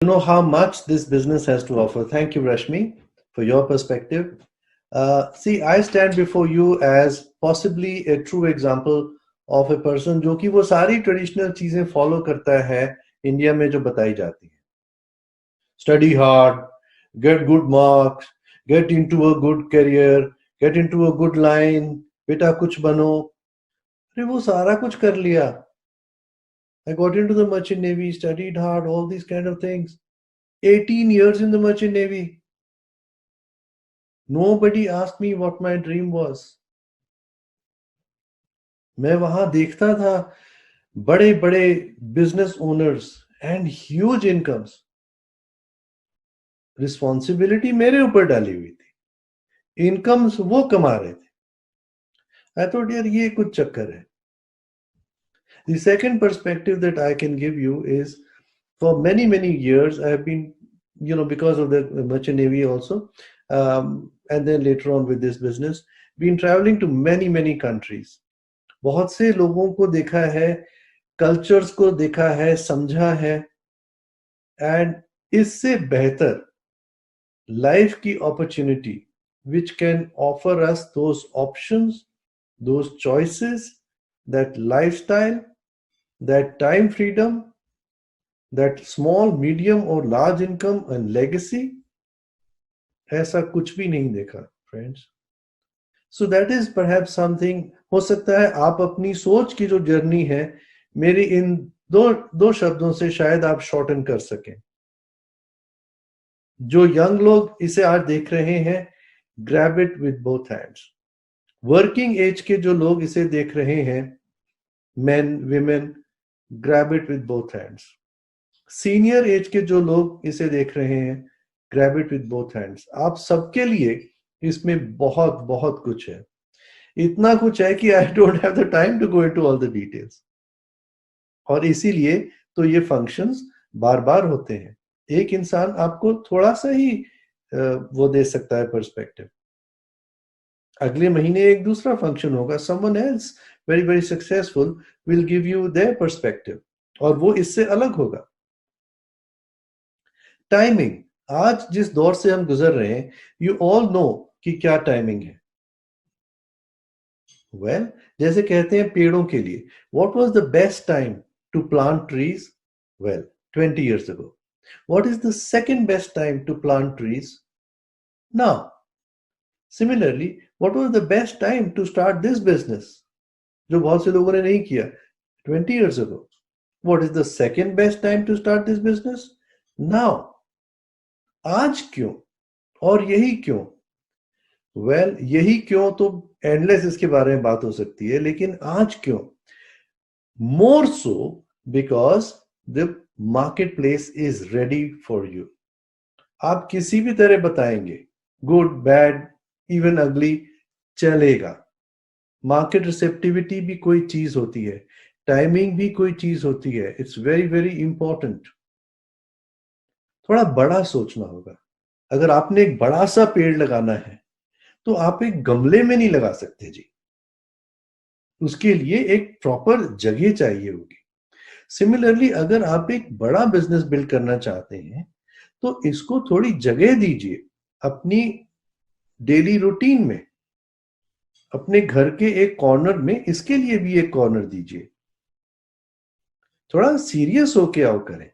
know how much this business has to offer. Thank you, Rashmi, for your perspective. See, I stand before you as possibly a true example of a person जो कि वो सारी traditional चीजें follow करता है India में जो बताई जाती है. Study hard, get good marks, get into a good career, get into a good line, बेटा कुछ बनो. अरे वो सारा कुछ कर लिया. I got into the merchant navy, studied hard, all these kind of things. 18 years in the merchant navy. Nobody asked me what my dream was. मैं वहां देखता था बड़े बड़े business owners and huge incomes. Responsibility मेरे ऊपर डाली हुई थी, इनकम्स वो कमा रहे थे. आई थॉट यार ये कुछ चक्कर है. The second perspective that I can give you is, for many years I have been, because of the merchant navy also, and then later on with this business, been traveling to many countries. बहुत से लोगों को देखा है, cultures को देखा है, समझा है, एंड इससे बेहतर लाइफ की opportunity which can offer us those options, those choices, that lifestyle, that time freedom, that small, medium or large income and legacy, ऐसा कुछ भी नहीं देखा friends. So that is perhaps something. हो सकता है आप अपनी सोच की जो जर्नी है मेरी इन दो शब्दों से शायद आप शॉर्टन कर सकें. जो यंग लोग इसे आज देख रहे हैं, grab it with both hands. Working age के जो लोग इसे देख रहे हैं, men women, grab it with both hands. Senior age के जो लोग इसे देख रहे हैं, grab it with both hands. आप सबके लिए इसमें बहुत बहुत कुछ है. इतना कुछ है कि I don't have the time to go into all the details. और इसीलिए तो ये फंक्शंस बार बार होते हैं. एक इंसान आपको थोड़ा सा ही वो दे सकता है पर्सपेक्टिव. अगले महीने एक दूसरा फंक्शन होगा, someone else very successful will give you their perspective, और वो इससे अलग होगा. टाइमिंग, आज जिस दौर से हम गुजर रहे हैं, यू ऑल नो कि क्या टाइमिंग है. वेल, जैसे कहते हैं पेड़ों के लिए, what was the best time to plant trees? Well, 20 years ago. What is the second best time to plant trees? Now. Similarly, what was the best time to start this business? जो बहुत से लोगों ने नहीं किया 20 years ago. What is the second best time to start this business? Now. आज क्यों और यही क्यों? वेल, यही क्यों तो एंडलेस इसके बारे में बात हो सकती है, लेकिन आज क्यों? More so because the market place is ready for you. आप किसी भी तरह बताएंगे, गुड, बैड, इवन अगली, चलेगा. मार्केट रिसेप्टिविटी भी कोई चीज होती है, टाइमिंग भी कोई चीज होती है. It's very important. थोड़ा बड़ा सोचना होगा. अगर आपने एक बड़ा सा पेड़ लगाना है तो आप एक गमले में नहीं लगा सकते जी. उसके लिए एक प्रॉपर जगह चाहिए होगी. सिमिलरली, अगर आप एक बड़ा बिजनेस बिल्ड करना चाहते हैं तो इसको थोड़ी जगह दीजिए. अपनी डेली रूटीन में, अपने घर के एक कॉर्नर में इसके लिए भी एक कॉर्नर दीजिए. थोड़ा सीरियस होके आओ करें.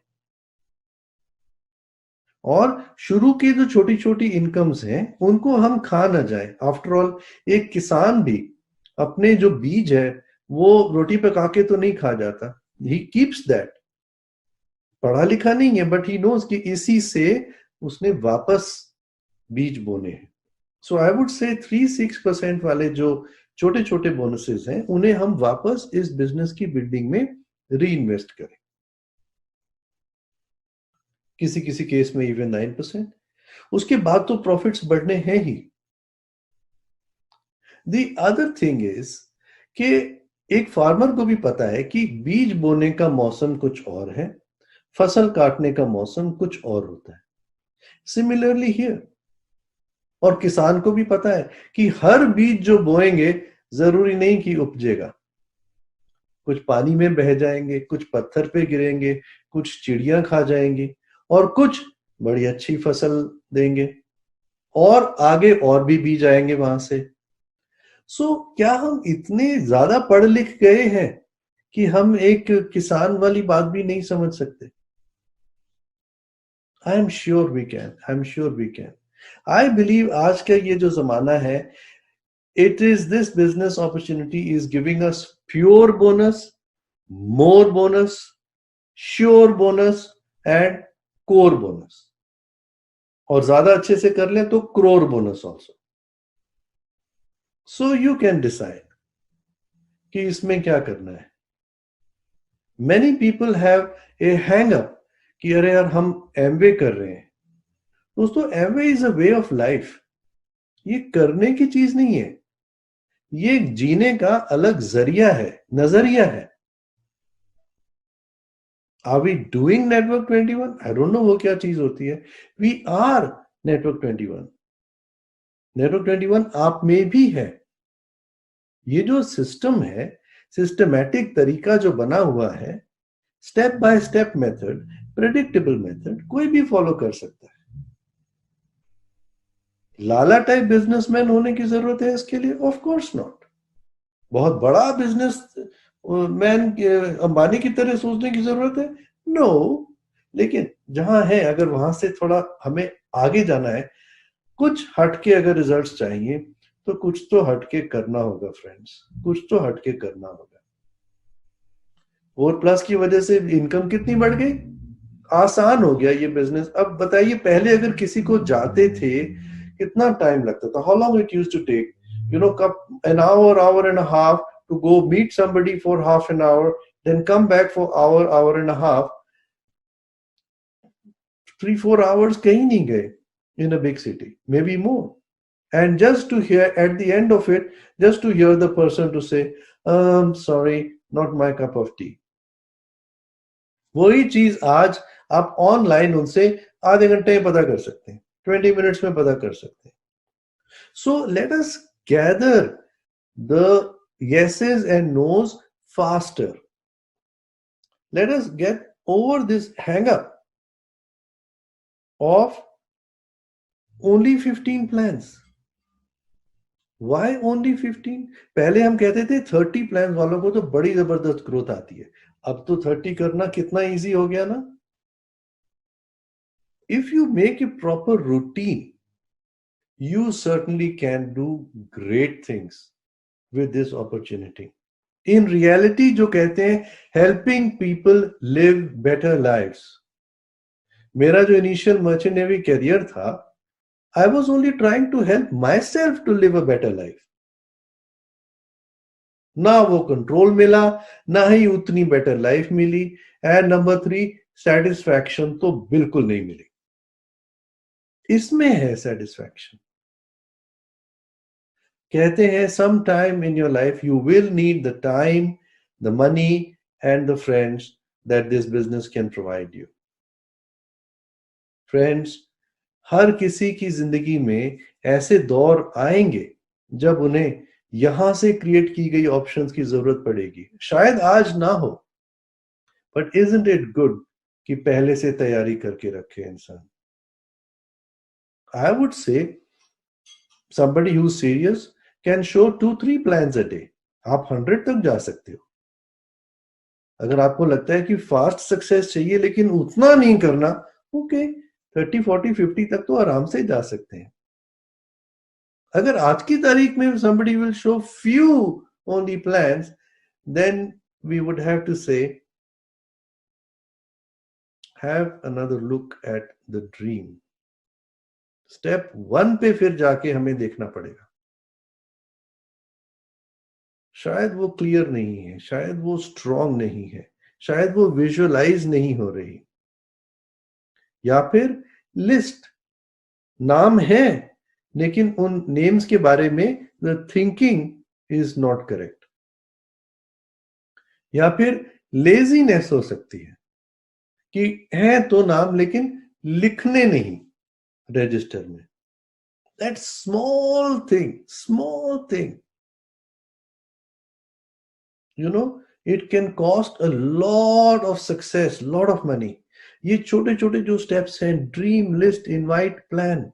और शुरू की जो छोटी छोटी इनकम्स हैं उनको हम खा ना जाए. आफ्टर ऑल, एक किसान भी अपने जो बीज है वो रोटी पका के तो नहीं खा जाता. He keeps that. पढ़ा लिखा नहीं है, बट ही नोज कि इसी से उसने वापस बीज बोने हैं. सो आई वुड से 3-6% वाले जो छोटे छोटे बोनसेस हैं उन्हें हम वापस इस बिजनेस की बिल्डिंग में री इन्वेस्ट करें. किसी किसी केस में इवन 9%. उसके बाद तो प्रॉफिट्स बढ़ने हैं ही. द अदर थिंग इज कि एक फार्मर को भी पता है कि बीज बोने का मौसम कुछ और है, फसल काटने का मौसम कुछ और होता है. Similarly here. और किसान को भी पता है कि हर बीज जो बोएंगे जरूरी नहीं कि उपजेगा. कुछ पानी में बह जाएंगे, कुछ पत्थर पे गिरेंगे, कुछ चिड़ियां खा जाएंगी, और कुछ बड़ी अच्छी फसल देंगे और आगे और भी बीज आएंगे वहां से। सो क्या हम इतने ज्यादा पढ़ लिख गए हैं कि हम एक किसान वाली बात भी नहीं समझ सकते? I am sure we can, I am sure we can. I believe आज का ये जो जमाना है, it is this business opportunity is giving us pure bonus, more bonus, sure bonus and core bonus, और ज्यादा अच्छे से कर लें तो crore bonus also. So you can decide कि इसमें क्या करना है। Many people have a hang up कि अरे यार हम एमवे कर रहे हैं। दोस्तों, Amway is a way of life, ये करने की चीज नहीं है, ये जीने का अलग जरिया है, नजरिया है। Are we doing Network 21? I don't know वो क्या चीज होती है। We are Network 21. Network 21 आप में भी है। ये जो सिस्टम है, सिस्टमैटिक तरीका जो बना हुआ है, step by step method, predictable method, कोई भी फॉलो कर सकता है। लाला टाइप बिजनेसमैन होने की जरूरत है इसके लिए? Of course not. बहुत बड़ा बिजनेस मैन अंबानी की तरह सोचने की जरूरत है? नो। लेकिन जहां है, अगर वहां से थोड़ा हमें आगे जाना है, कुछ हटके अगर रिजल्ट्स चाहिए, तो कुछ तो हटके करना होगा फ्रेंड्स, कुछ तो हटके करना होगा। 4+ की वजह से इनकम कितनी बढ़ गई, आसान हो गया ये बिजनेस। अब बताइए, पहले अगर किसी को जाते थे कितना टाइम लगता था? How long it used to take, कब an hour and a half to go meet somebody for half an hour, then come back for hour and a half, 3-4 hours कहीं नहीं गए in a big city, maybe more. And just to hear at the end of it, just to hear the person to say, sorry, not my cup of tea. वही चीज आज आप online उनसे आधे घंटे में पता कर सकते हैं, 20 मिनट्स में पता कर सकते हैं। So let us gather the yeses and nos faster. Let us get over this hang up of only 15 plans. Why only 15? पहले हम कहते थे 30 प्लान वालों को तो बड़ी जबरदस्त ग्रोथ आती है। अब तो 30 करना कितना इजी हो गया ना। If you make a proper routine, you certainly can do great things with this opportunity. In reality, जो कहते हैं helping people live better lives, मेरा जो इनिशियल मर्चेंट नेवी करियर था, I was only trying to help myself to live a better life. ना वो control मिला, ना ही उतनी बेटर लाइफ मिली, एंड नंबर 3, सेटिस्फैक्शन तो बिल्कुल नहीं मिली। इसमें है सेटिस्फैक्शन। कहते हैं some time in your life you will need the time, the money and the friends that this business can provide you. Friends, हर किसी की जिंदगी में ऐसे दौर आएंगे जब उन्हें यहां से क्रिएट की गई ऑप्शंस की जरूरत पड़ेगी। शायद आज ना हो, बट इजंट इट गुड कि पहले से तैयारी करके रखे इंसान। I would say somebody who's serious can show 2-3 plans a day. आप 100 तक जा सकते हो। अगर आपको लगता है कि फास्ट सक्सेस चाहिए लेकिन उतना नहीं करना, ओके, 30, 40, 50 तक तो आराम से जा सकते हैं। अगर आज की तारीख में somebody will show few only plans, then we would have to say, have another look at the dream. Step 1 पे फिर जाके हमें देखना पड़ेगा। शायद वो क्लियर नहीं है, शायद वो स्ट्रॉन्ग नहीं है, शायद वो विजुअलाइज नहीं हो रही, या फिर लिस्ट नाम है लेकिन उन नेम्स के बारे में the thinking is not correct, या फिर लेजीनेस हो सकती है कि है तो नाम लेकिन लिखने नहीं रजिस्टर में। That small thing, it can cost a lot of success, lot of money. ये छोटे छोटे जो स्टेप्स हैं, ड्रीम लिस्ट, इनवाइट, प्लान,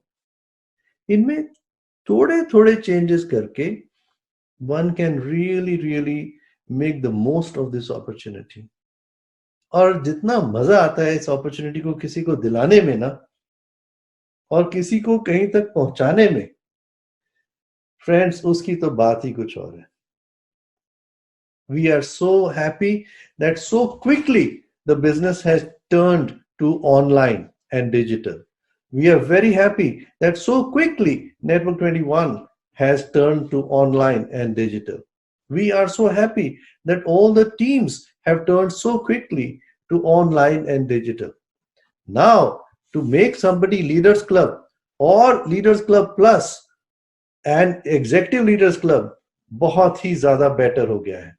इनमें थोड़े थोड़े चेंजेस करके one can really really make the most of this opportunity. और जितना मजा आता है इस अपॉर्चुनिटी को किसी को दिलाने में ना, और किसी को कहीं तक पहुंचाने में, फ्रेंड्स, उसकी तो बात ही कुछ और है। We are so happy that so quickly the business has turned to online and digital. We are very happy that so quickly Network 21 has turned to online and digital. We are so happy that all the teams have turned so quickly to online and digital. Now, to make somebody Leaders Club or Leaders Club Plus and Executive Leaders Club बहुत ही ज्यादा better हो गया है।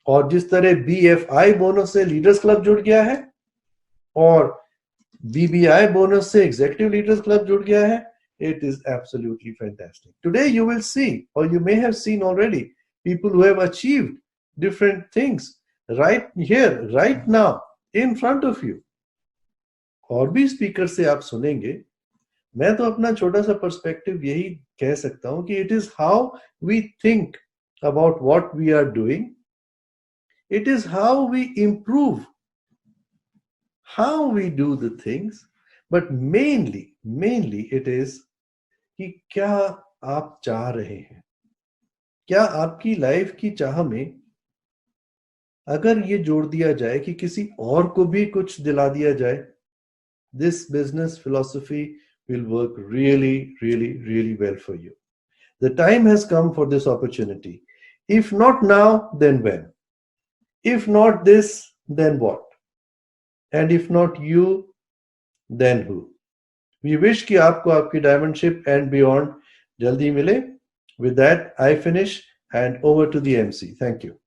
और जिस तरह BFI bonus से leaders club जुड़ गया है और BBI बोनस से एग्जीक्यूटिव लीडर्स क्लब जुड़ गया है, it is absolutely fantastic. Today you will see, or you may have seen already, people who have achieved different things right here, right now, in front of you. और भी speaker से आप सुनेंगे। मैं तो अपना छोटा सा पर्सपेक्टिव यही कह सकता हूं कि it is how we think about what we are doing, it is how we improve how we do the things, but mainly it is कि क्या आप चाह रहे हैं। क्या आपकी लाइफ की चाह में अगर ये जोड़ दिया जाए कि किसी और को भी कुछ दिला दिया जाए, this business philosophy will work really well for you. The time has come for this opportunity. If not now, then when? If not this, then what? And if not you, then who? We wish कि आपको आपकी diamondship and beyond जल्दी मिले. With that, I finish and over to the MC. Thank you.